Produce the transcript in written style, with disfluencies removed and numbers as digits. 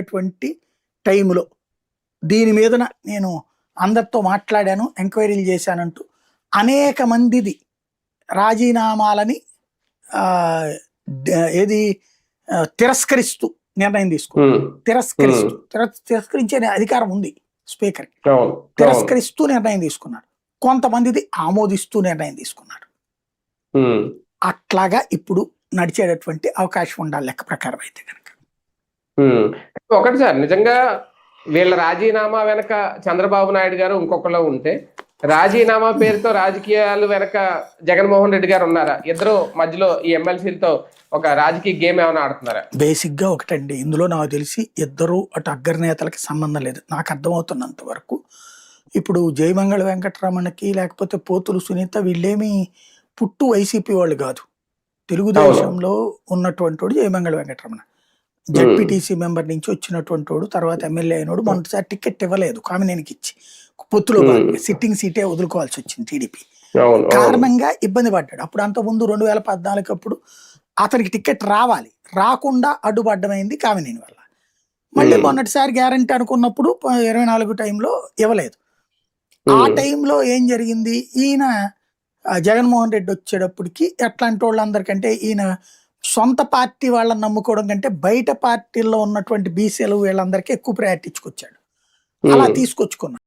అటువంటి టైంలో దీని మీదన నేను అందరితో మాట్లాడాను, ఎంక్వైరీలు చేశానంటూ అనేక మందిది రాజీనామాలని ఏది తిరస్కరిస్తూ నిర్ణయం తీసుకున్నారు. తిరస్కరించే అధికారం ఉంది స్పీకర్, తిరస్కరిస్తూ నిర్ణయం తీసుకున్నారు. కొంతమందిది ఆమోదిస్తూ నిర్ణయం తీసుకున్నారు. అట్లాగా ఇప్పుడు నడిచేటటువంటి అవకాశం ఉండాలి లెక్క ప్రకారం అయితే కనుక. ఒకటి సార్, నిజంగా వీళ్ళ రాజీనామా వెనక చంద్రబాబు నాయుడు గారు ఇంకొకళ్ళు ఉంటే, రాజీనామా పేరుతో రాజకీయాలు వెనక జగన్మోహన్ రెడ్డి గారు ఉన్నారా? ఇద్దరు మధ్యలో ఈ ఎమ్మెల్సీలతో ఒక రాజకీయ గేమ్ ఏమైనా ఆడుతున్నారా? బేసిక్ గా ఒకటండి, ఇందులో నాకు తెలిసి ఇద్దరు అటు అగ్రనేతలకి సంబంధం లేదు నాకు అర్థమవుతున్నంత వరకు. ఇప్పుడు జయమంగళ వెంకటరమణకి లేకపోతే పోతులు సునీత వీళ్ళేమి పుట్టు వైసీపీ వాళ్ళు కాదు. తెలుగుదేశంలో ఉన్నటువంటి వాడు జయమంగళ వెంకటరమణ, జడ్పీటీసీ మెంబర్ నుంచి వచ్చినటువంటి వాడు, తర్వాత ఎమ్మెల్యే అయినోడు. మొదటిసారి టికెట్ ఇవ్వలేదు, కామినేనికి ఇచ్చి పొత్తులో భాగంగా సిట్టింగ్ సీటే వదులుకోవాల్సి వచ్చింది టీడీపీ కారణంగా ఇబ్బంది పడ్డాడు. అప్పుడు అంతకుముందు 2014 అప్పుడు అతనికి టికెట్ రావాలి, రాకుండా అడ్డుపడ్డమైంది కామినేని వల్ల. మళ్ళీ మొన్నటిసారి గ్యారంటీ అనుకున్నప్పుడు 24 టైంలో ఇవ్వలేదు. ఆ టైంలో ఏం జరిగింది, ఈయన జగన్మోహన్ రెడ్డి వచ్చేటప్పటికి ఎట్లాంటి వాళ్ళందరికంటే ఈయన సొంత పార్టీ వాళ్ళని నమ్ముకోవడం కంటే బయట పార్టీల్లో ఉన్నటువంటి బీసీలు వీళ్ళందరికీ ఎక్కువ ప్రయారిటీ ఇచ్చుకొచ్చాడు. అలా తీసుకొచ్చుకున్నాడు.